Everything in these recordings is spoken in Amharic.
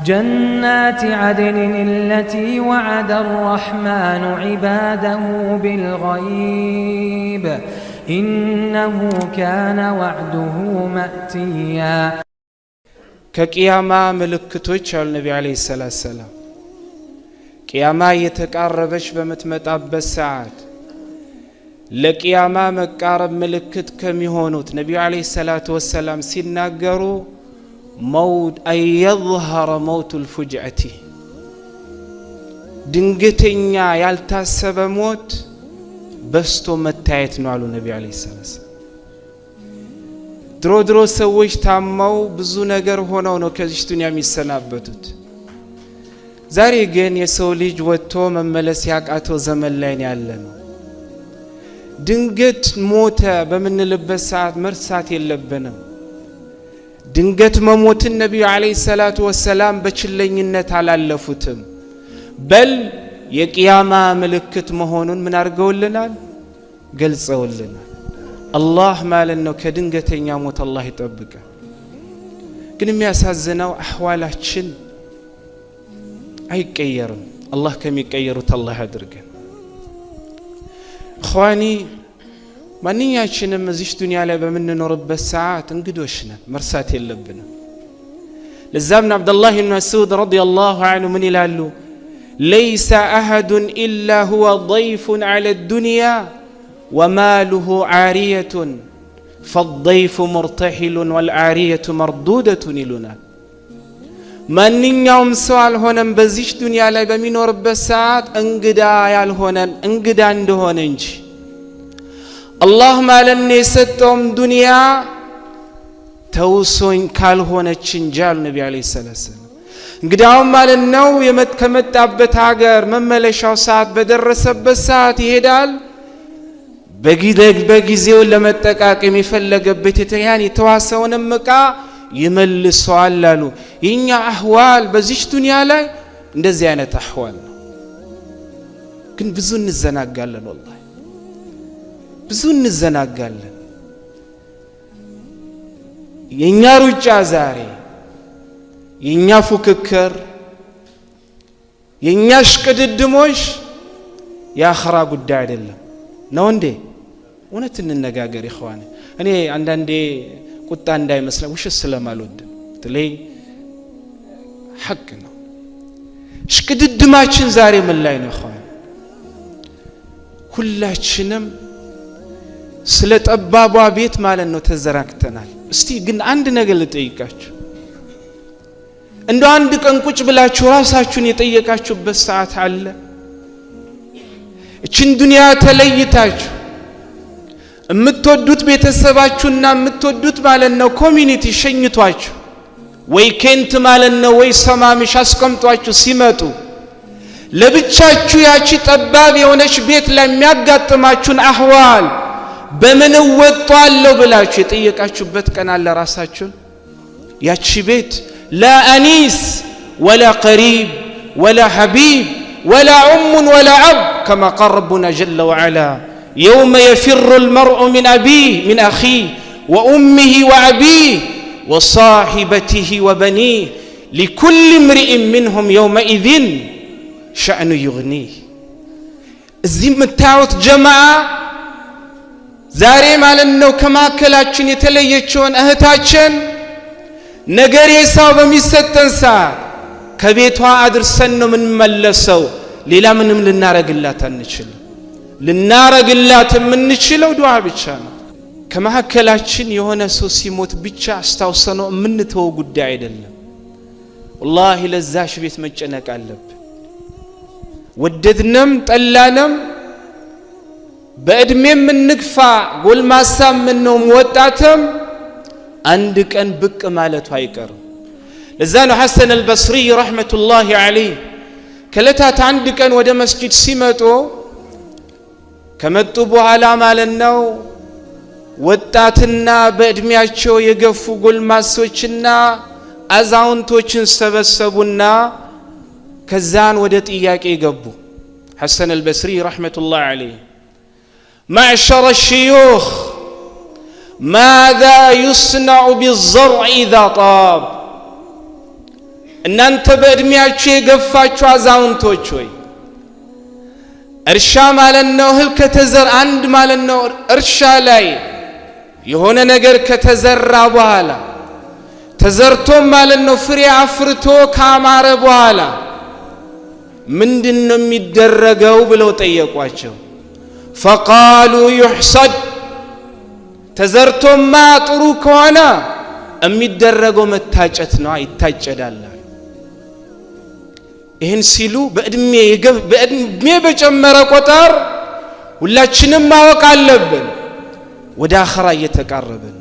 جنات عدن التي وعد الرحمن عباده بالغيب إنه كان وعده مأتيا كقيامة ملكتوች አሉ ነብዩ አለይሂ ሰላም ቂያማ የተቃረበች በመትመጣበት ሰዓት ለቂያማ መቃረብ ምልክት ከሚሆኑት ነብዩ አለይሂ ሰላም ሲናገሩ موت أن يظهر موت الفجعة ድንገተኛ ያልታሰበ ሞት በስቶ መታየት ነው አሉ ነብዩ አለይሂ ሰላም ድሮ ሰዎች ታመው ብዙ ነገር ሆነው ነው ከዚህ ዱንያ የሚሰናበቱት ዛሬ ግን የሰው ልጅ ወጥቶ መመለስ ያቃተው ዘመን ላይ ያለነው ድንገት ሞተ በመንልበት ሰዓት መርሳት የለብንም ድንገት መሞትን ነብዩ አለይሂ ሰላም በችለኝነት አላለፉትም በል የቂያማ ምልክት መሆኑን ምን አርገውልናል ገልጸውልናል አላህ ማለት ነው ከድንገተኛ ሞት አላህ ይጠብቀን ግን የሚያሳዝነው አህዋላችን አይቀየርም አላህ ከሚቀየሩት አላህ ያድርገን ኸዋኒ ማንኛችንም እዚህ ዱንያ ላይ በመንኖርበት ሰዓት እንግዶች ነን መርሳት የለብንም ለዛም አብዱላህ ኢብኑ መስዑድ ረዲየላሁ ዐንሁ ምን ይላሉ ليس أحد إلا هو ضيف على الدنيا وماله عارية فالضيف مرتحل والعارية مردودة ይሉናል ማንኛውም ሰው አልሆነም በዚህ ዱንያ ላይ በሚኖርበት ሰዓት እንግዳ ያልሆነን እንግዳ እንደሆነ እንጂ አላህ ማለት የሰጠውም ዱንያ ተውሶኝ ካልሆነች እንጂ አሉ ነብዩ አለይሂ ሰላም እንግዳው ማለት ነው ከመጣበት ሀገር መመለሻው ሰዓት በደረሰበት ሰዓት ይሄዳል በጊዜው ለመጠቃቀም የፈለገበት የተዋሰውን መቃ ይመልሰዋል አሉ የኛ አህዋል በዚህ ዱንያ ላይ እንደዚህ አይነት አህዋል ነው ግን ብዙ እንዘናጋለን والله ብዙ እንዘናጋለን የኛ ሩጫ ዛሬ የኛ ፉክክር የኛ ሽቅድድሞሽ የአኺራ ጉዳይ አይደለም ነው እንዴ እውነት እንነጋገር ይኸዋኔ እኔ አንዳንዴ ቁጣ እንዳይመስለው ውሸት ስለማልወድ ትለይ ሐቅ ነው ሽቅድድማችን ዛሬ ምን ላይ ነው ይኸዋኔ ሁላችንም ስለ ጠባቧ ቤት ማለት ነው ተዘራክተናል እስቲ ግን አንድ ነገር ልጠይቃችሁ እንደው አንድ ቀን ቁጭ ብላችሁ ራሳችሁን የጠየቃችሁበት ሰዓት አለ እቺን ዱንያ ተለይታችሁ እምትወዱት ቤተሰባችሁና እምትወዱት ማለት ነው ኮሚኒቲ ሸኝቷችሁ ወይ ኬንት ማለት ነው ወይ ሰማምሽ አስቀምጧችሁ ሲመጡ ለብቻችሁ ያቺ ጠባብ የሆነች ቤት ላይ የሚያጋጥማችሁን አህዋል በምን ወጣለው ብላችሁ የጠየቃችሁበት ቀን አለ ራሳችሁን ያቺ ቤት لا أنيس ولا قريب ولا حبيب ولا أم ولا أب كما قال ربنا جل وعلا يوم يفر المرء من أبيه من أخيه وأمه وأبيه وصاحبته وبنيه لكل امرئ منهم يومئذ شأن يغنيه الزم التاوت جماعة زاري مالنو كما كلاتشن يتليتشون أهتاتشن ነገር የሳው በሚሰጠን ሰዓት ከቤቷ አድርሰን ነው ምን መለሰው ሌላ ምንም ልናረግላት አንችልም ልናረግላት የምንችለው ዱዓ ብቻ ነው ከመሐከላችን የሆነ ሰው ሲሞት ብቻ አስተውሰነው የምንተው ጉዳይ አይደለም والله ለዛሽ ቤት መጨነቅ አለብን ወደድንም ጠላንም በእድሜም እንግፋ ጎልማሳም ነው ወጣትም عند كان بك مالت هايكر لذان حسن البصري رحمة الله عليه كلتات عند كان ود مسجد سمتو كمتبو على مالناو ወጣትና በእድሜያቸው የገፉ ጎልማሶችና አዛውንቶችን ሰበሰቡና ከዛን ወደ ጥያቄ ገቡ حسن البصري رحمة الله عليه معشر الشيوخ ماذا يصنع بالزرع إذا طاب እናንተ በእድሜያችሁ የገፋችሁ አዛውንቶች ሆይ እርሻ ማለት ነው እህል ከተዘራ አንድ ማለት ነው እርሻ ላይ የሆነ ነገር ከተዘራ በኋላ ተዘርቶ ማለት ነው ፍሬ አፍርቶ ካማረ በኋላ ምንድነው የሚደረገው ብለው ጠየቋቸው فقالوا يحصد ተዘርቶማ ጥሩ ከሆነ የሚደረገው መታጨት ነው ይታጨዳል ይህን ሲሉ በእድሜ በጨመረ ቁጥር ሁላችንም ማወቅ አለብን ወደ አኺራ እየተቃረብን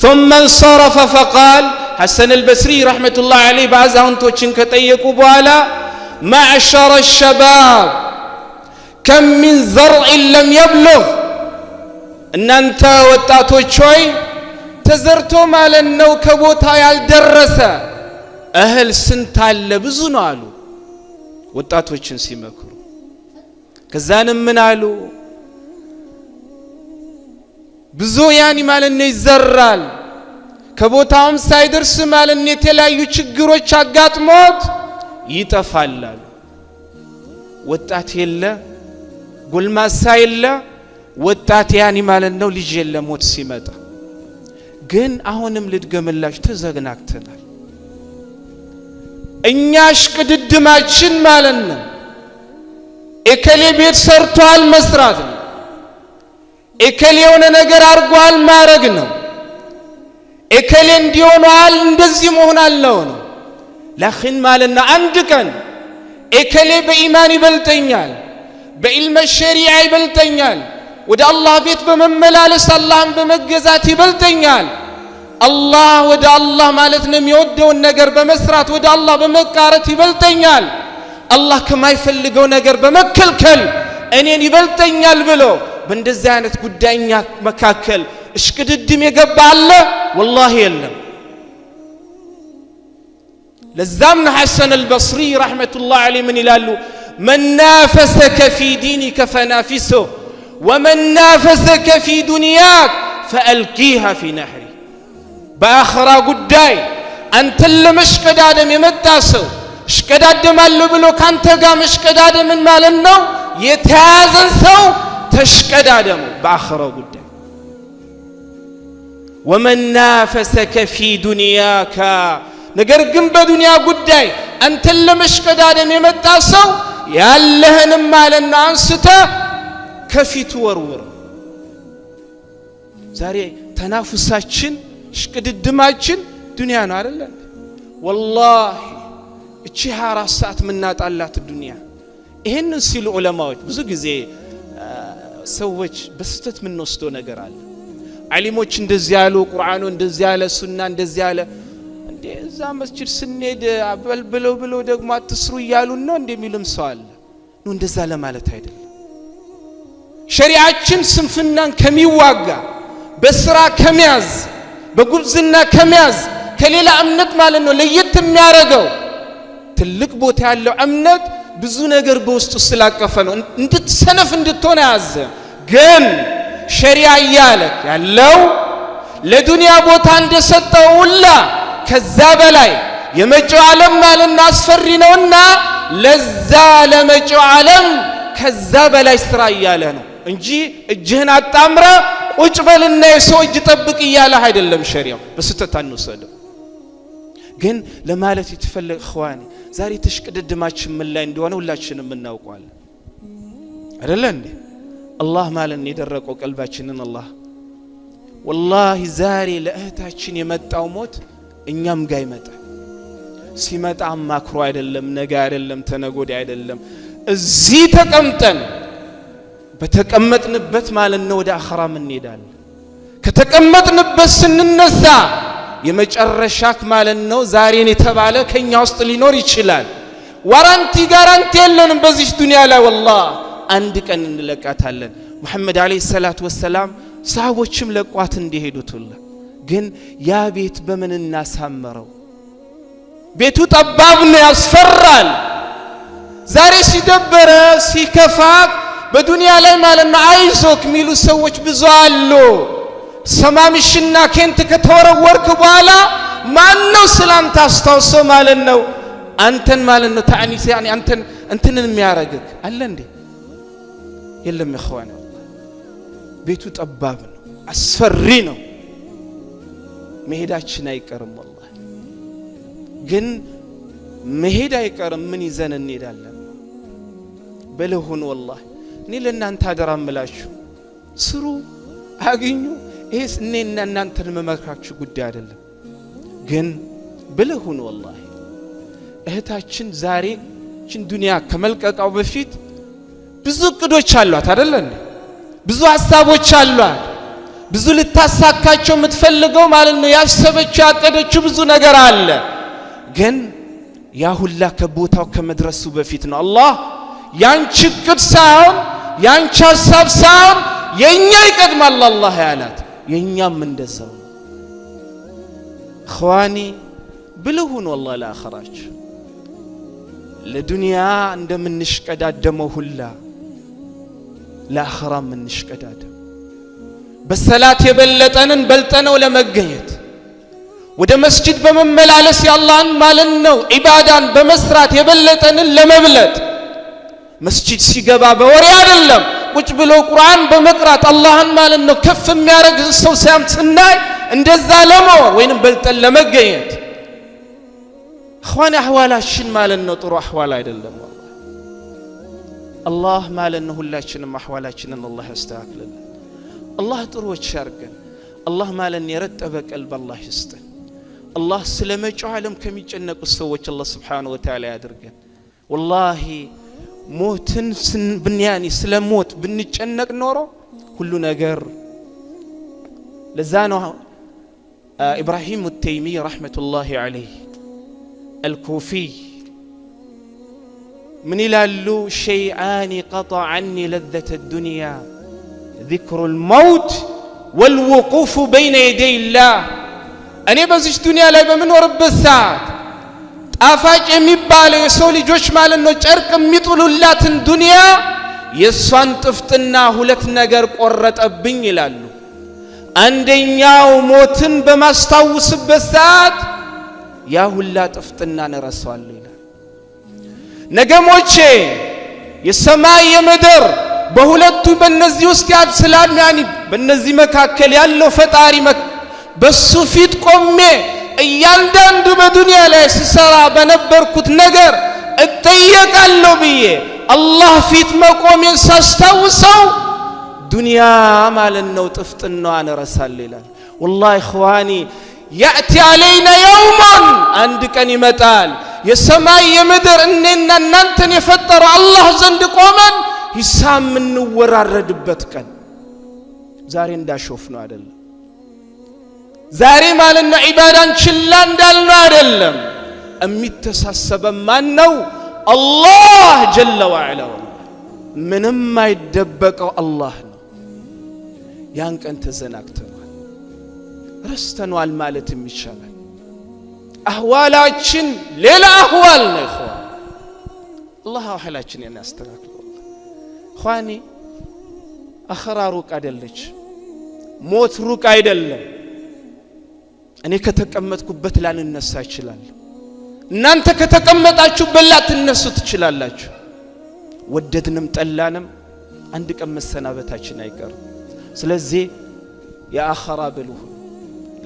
ثم انصرف فقال حسن البصري رحمة الله عليه ባዛውንቶችን ከጠየቁ በኋላ معشر الشباب كم من زرع لم يبلغ እናንተ ወጣቶች ሆይ ተዘርቶ ማለት ነው ከቦታ ያልደረሰ እህል ስንት አለ ብዙ ነው አሉ ወጣቶችን ሲመክሩ ከዛንም ምን አሉ ብዙ ያኒ ማለት ነው ይዘራል ከቦታውም ሳይደርስ ማለት ነው የተለያዩ ችግሮች አጋጥሞት ይጠፋል አሉ ወጣት የለ ጎልማሳ የለ ወጣት ያኒ ማለት ነው ልጅ የለ ሞት ሲመጣ ግን አሁንም ልድገምላችሁ ተዘግናክተናል እኛሽ ቅድድማችን ማለት ነው እከሌ ቤት ሰርቷል መስራት ነው እከሌ የሆነ ነገር አርጓል ማረግ ነው እከሌ እንዲሆናል እንደዚህ መሆን አለው ነው ለኺን ማለት ነው አንድ ቀን እከሌ በኢማን ይበልጠኛል በኢልም ሸሪዓ ይበልጠኛል ወደ አላህ ቤት በመመላለስ አላህን በመገዛት ይበልጠኛል አላህ ወደ አላህ ማለት ነው የሚወደውን ነገር በመስራት ወደ አላህ በመቃረት ይበልጠኛል አላህ ከማይፈልገው ነገር በመከልከል እኔን ይበልጠኛል ብሎ በእንደዚህ አይነት ጉዳይኛ መካከል እሽቅድድም የገባ አለ والله የለም ለዛም ሐሰን البصري رحمة الله عليه من ይላሉ من نافسك في دينك فنافسه ومن نافسك في دنياك فألقيها في نحري بآخرة ጉዳይ አንተን ለመሽቀዳደም የመጣ ሰው እሽቀዳደማለሁ ብሎ ካንተ ጋር መሽቀዳደም ምን ማለት ነው የተያዘን ሰው ተሽቀዳደሙ በአኺራው ጉዳይ ومن نافسك في دنياك ነገር ግን በዱንያ ጉዳይ አንተን ለመሽቀዳደም የመጣ ሰው ያለህንም ማለት ነው አንስተ ከፊቱ ወርውር ዛሬ ተናፉሳችን እሽቅድድማችን ዱንያ ነው አይደል والله እቺ 24 ሰዓት ምናጣላት ዱንያ ይሄንን ሲሉ ዑለማዎች ብዙ ጊዜ ሰዎች በስተት ምን ወስዶ ነገር አለ ዓሊሞች እንደዚህ ያሉ ቁርአኑ እንደዚህ ያለ ሱና እንደዚህ ያለ እንዴ እዛ መስጂድ ስንሄድ ብለው ደግሞ አትስሩ ይያሉ ነው እንደሚልም ሰው አለ ነው እንደዛ ለማለት አይደለም ሸሪዓችን ስንፍናን ከሚዋጋ በስራ ከመያዝ በጉብዝና ከመያዝ ከሌላ እምነት ማለት ነው ለየት የሚያረጋው ትልቅ ቦታ ያለው እምነት ብዙ ነገር በውስጡ ስላቀፈ ነው እንድትሰነፍ እንድትሆን ያዘ ግን ሸሪዓ ያለክ ያለው ለዱንያ ቦታ እንደሰጠው ሁላ ከዛ በላይ የመጪው ዓለም ማለት አስፈሪ ነውና ለዛ ለመጪው ዓለም ከዛ በላይ ስራ ይያለ ነው እንጂ እጅህን አጣምራ ቁጭ በልና የሰው እጅ ጠብቅ ይያለ አይደለም ሸሪዓው በስተት አንወሰደው ግን ለማለት ይተፈለግ ኸዋኒ ዛሬ ተሽቅድድማችን ምን ላይ እንደሆነ ሁላችንም እናውቀዋለን አይደል እንዴ አላህ ማለት የደረቀው ቀልባችንን አላህ والله ዛሬ ለእህታችን የመጣው ሞት እኛም ጋር ይመጣ ሲመጣ ማክሮ አይደለም ነገ አይደለም ተነጎዳ አይደለም እዚህ ተቀምጠን በተቀመጥንበት ማለት ነው ወደ አኺራም እንሄዳለን ከተቀመጥንበት ስንነሳ የመጨረሻክ ማለት ነው ዛሬን የተባለ ከኛ ውስጥ ሊኖር ይችላል ጋራንቲ የለንም በዚህ ዱንያ ላይ والله አንድ ቀን እንለቃታለን መሐመድ አለይሂ ሰላቱ ወሰለም ሰሃቦችም ለቋት እንዲሄዱትላ ግን ያ ቤት በምን እናሳመረው ቤቱ ጠባብ ነው ያስፈራል ዛሬ ሲደበረ ሲከፋክ በዱንያ ላይ ማለት ነው አይዞክ ሚሉ ሰዎች ብዙ አሉ ሰማምሽና ከንት ከተወረወርክ በኋላ ማነው ስላንተ አስታውሶ ማለት ነው አንተን ማለት ነው ታኒስ ያኒ አንተን የሚያረግክ አለ እንዴ? የለም ይخوان ቤቱ ጠባብ ነው፣ አስፈሪ ነው። መሄዳችን አይቀርም والله ግን መሄድ አይቀርም። ምን ይዘን እንሄዳለን? በለሁን والله እኔ ለእናንተ አደራምላችሁ ስሩ አግኙ። ይሄስ እኔና እናንተን መመክራችሁ ጉዳይ አይደለም። ግን በለሁን والله እህታችን ዛሬ ችን ዱንያ ከመልቀቃው በፊት ብዙ እቅዶች አሏት አይደል እንዴ? ብዙ ሐሳቦች አሏት። ብዙ ልታሳካቸው የምትፈልገው ማለት ነው ያሰበችው ያቀደችው ብዙ ነገር አለ። ግን ያ ሁላ ከቦታው ከመድረሱ በፊት ነው አላህ ያንቺ እቅድ ሳይሆን ያንቺ ሐሳብ ሳይሆን የኛ ይቀድማል አላህ ያላት። የኛም እንደዛው اخواني ብልሁን والله ለአኺራች ለዱንያ እንደምንሽቀዳደመው ሁላ ለአኺራም እንሽቀዳደም። በሰላት የበለጠንን በልጠነው ለመገኘት ወደ መስጂድ በመመላለስ ያላህን ማለት ነው ኢባዳን በመስራት የበለጠንን ለመብለጥ መስጂድ ሲገባ በወሬ አይደለም ቁጭ ብሎ ቁርአን በመቅራት አላህን ማለት ነው ከፍ የሚያረግ ሰው ሲያምጽናይ እንደዛ ለመሆን ወይንም በልጠን ለመገኘት اخواني احوالاشن ማለት ነው ጥሩ احوال አይደለም والله الله ማለት ነው ሁላችንም احوالاشንን الله ያስተካክልልን። الله ጥሩዎች ያርገን። الله ማለት የረጠበ ቀልብ الله ይስጠን። الله ስለመጪው ዓለም ከሚጨነቁ ሰዎች الله Subhanahu Wa Ta'ala ያድርገን። والله ሞትን ብንያኒ ስለሞት ብንጨነቅ ኖሮ ሁሉ ነገር ለዛ ነው ኢብራሂም التيمي رحمة الله عليه الكوفي من يلالو شيئان قطع عني لذة الدنيا ذكر الموت والوقوف بين يدي الله. أنا بزيش دنيا لا بمنور بالساعات طافاج የሚባለው የሰው ልጆች ማለት ነው ጨርቅ የሚጥሉላትን ዱንያ የሷን ጥፍጥና ሁለት ነገር ቆረጠብኝ ይላሉ። አንደኛው ሞትን በማስታወስበት ሰዓት ያ ሁላ ጥፍጥና ነረሳዋል ይላል። ነገሞቼ የሰማይ የምድር በሁለቱ በእነዚህ ውስጥ ያስላል ያኒ በእነዚህ መካከል ያለው ፈጣሪ በሱ ፊት ቆሜ እያንዳንዱ በዱንያ ላይ ሲሰራ በነበርኩት ነገር እጠየቃለሁ ብዬ አላህ ፊት መቆሜን ሳስታውሰው ዱንያ ማለት ነው ጥፍጥናዋን ረሳለሁ ይላል። والله اخواني ياتي علينا يوم عند كان يمطال የሰማይ የምድር እነና እናንተን የፈጠረ አላህ ዘንድ ቆመን ሂሳብ ምንወራረድበት ቀን ዛሬ እንዳሾፍ ነው አይደለም። ዛሬ ማለት ነው ኢባዳን ችላ እንዳልነው አይደለም። የሚተሳሰበ ማን ነው? አላህ ጀለ ወዐላ። ምንም አይደበቀው አላህ ነው። ያን ቀን ተዘናግተናል ረስተናል ማለትም ይቻላል። አህዋላችን ሌላ አህዋል ነው ኢኽዋን። አላህ አህዋላችንን ያስተካክለው። ኢኽዋኒ አኺራ ሩቅ አይደለች፣ ሞት ሩቅ አይደለም። እኔ ከተቀመጥኩበት ላንነሳ ይችላል፣ እናንተ ከተቀመጣችሁበት ላትነሱ ትችላላችሁ። ወደድንም ጠላንም አንድ ቀን መሰናበታችን አይቀርም። ስለዚህ የአኺራ ብልሁ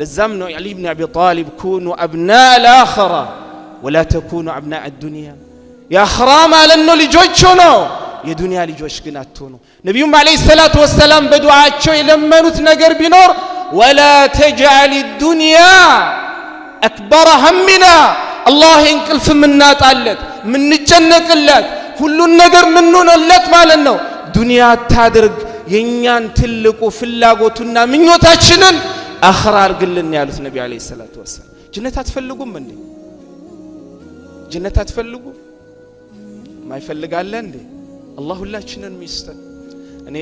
لزم ነው علي بن ابي طالب كونوا ابناء الاخره ولا تكونوا ابناء الدنيا يا اخرام لانه ልጆች ነው የዱንያ ልጆች ግን አትሆኑ። ነብዩም አለይሂ ሰላቱ ወሰለም በዱዓቸው የለመኑት ነገር ቢኖር ولا تجعل الدنيا اكبر همنا الله እንቅልፍ ምናጣለት ምንጨነቅለት ሁሉን ነገር ምንሆነለት ማለት ነው ዱንያ ታድርግ የኛን ትልቁ ፍላጎቱና ምኞታችንን አኺራ አርግልን ያሉት ነብዩ አለይሂ ሰላቱ ወሰለም። ጀነት አትፈልጉም እንዴ? ጀነት አትፈልጉም? ማይፈልጋለ እንዴ? አላህ ሁላችንን ይስጠን። እኔ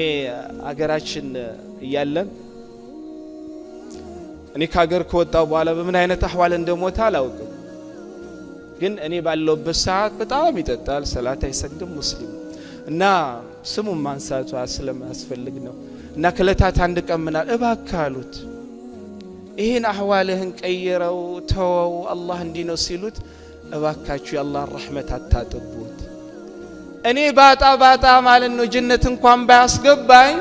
አገራችን እያለን እኔ ከሀገር ከወጣው በኋላ በምን አይነት አህዋል እንደሞታ አላውቅም። ግን እኔ ባለውበት ሰዓት በጣም ይጠጣል፣ ሰላት አይሰግድም ሙስሊም እና ስሙን ማንሳቱ ስለማያስፈልግ ነው። እና ከለታት አንድ ቀን ምናል እባክህ አሉት ይሄን አህዋልህን ቀይረው ተወው አላህ እንዲህ ነው ሲሉት እባካችሁ የአላህን ረህመት አታጥቡት እኔ ባጣ ማለት ነው ጀነት እንኳን ባያስገባኝ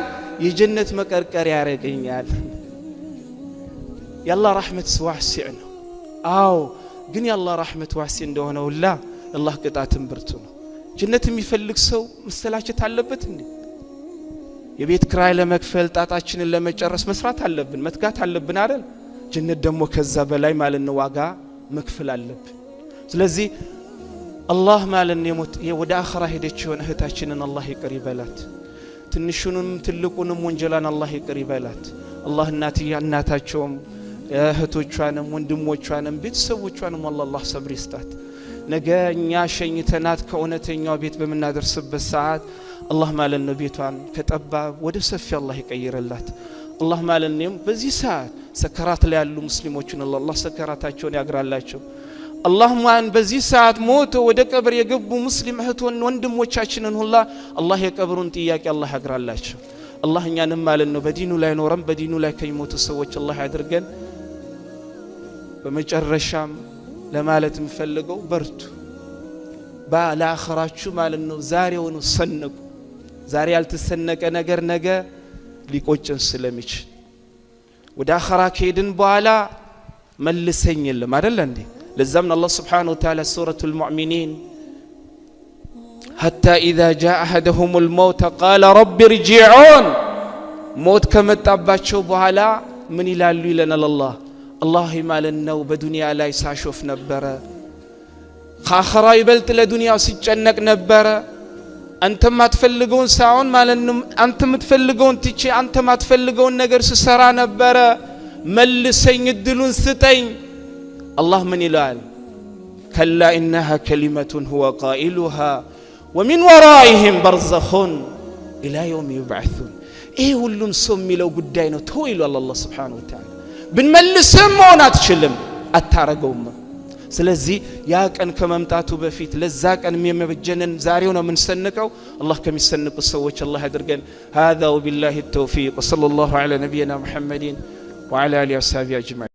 የጀነት መቀርቀር ያረገኛል የአላህ ረህመት ዋሲዕ ነው አው ግን የአላህ ረህመት ዋሲዕ እንደሆነ ሁላ አላህ ቅጣትን ብርቱ ነው ጀነት የሚፈልግ ሰው መሰላቸት አለበት እንዴ የቤት ክራይ ለመክፈል ጣጣችንን ለመጨረስ መስራት አለብን መትጋት አለብን አይደል ጀነት ደግሞ ከዛ በላይ ማለት ነው ዋጋ መክፈል አለብን ስለዚህ አላህ ማለት ነው ወደ አኺራ ሄደች የሆነ እህታችንን አላህ ይቅር ይበላት ትንሹንም ትልቁንም ወንጀላን አላህ ይቅር ይበላት አላህ እናታቸውም እህቶቿንም ወንድሞቿንም ቤተሰቦቿንም አላህ ሰብር ይስጣት ነገ እኛ ሸኝተናት ከእውነተኛው ቤት በመናደርስበት ሰዓት አላህ ማለት ነው ቤቷን ከጠባብ ወደ ሰፊ አላህ ይቀይርላት አላህ ማለት ነው በዚህ ሰዓት ሰከራት ላይ ያሉ ሙስሊሞችን አላህ ሰከራታቸውን ያግራላቸው አላህ ማን በዚህ ሰዓት ሞቶ ወደ ቀብር የገቡ ሙስሊም እህቶን ወንድሞቻችንን ሁላ አላህ የቀብሩን ጥያቄ አላህ ያግራላቸው አላህ እኛንም ማለት ነው በዲኑ ላይ ኖረን በዲኑ ላይ ከሚሞቱ ሰዎች አላህ ያድርገን በመጨረሻም ለማለት እንፈልገው በርቱ ባላኺራችሁ ማለት ነው ዛሬውን ሰነቁ ዛሬ ያልተሰነቀ ነገር ነገ ሊቆጨን ስለሚችል ወደ አኺራ ከሄድን በኋላ መልሰኝ የለም አይደል እንዴ ለዛም አላህ Subhanahu Wa Ta'ala ሱረቱል ሙእሚኒን حتى إذا جاء أحدهم الموت قال رب ارجعون موت ከመጣባቸው በኋላ ምን ይላሉ ይለናል አላህ ማለት ነው በዱንያ ላይ ሳሾፍ ነበረ ከአኺራ ይበልጥ ለዱንያው ሲጨነቅ ነበረ አንተ ማትፈልገውን ሳይሆን ማለት ነው አንተ የምትፈልገውን ትቼ አንተ ማትፈልገውን ነገር ስሰራ ነበረ መልሰኝ እድሉን ስጠኝ አላህ ምን ይላል ከላ إنها كلمة هو قائلها ومن ورائهم برزخ إلى يوم يبعثون ይሄ ሁሉም ሰው የሚለው ጉዳይ ነው ተው ይላል አላህ Subhanahu Wa Ta'ala ብንመልስም ሆነ አትችልም አታረገውም ስለዚህ ያ ቀን ከመምጣቱ በፊት ለዛ ቀን የሚመበጀነን ዛሬው ነው የምንሰንቀው አላህ ከሚሰንቁ ሰዎች አላህ ያድርገን هذا وبالله التوفيق وصلى الله على نبينا محمد وعلى اله وصحبه اجمعين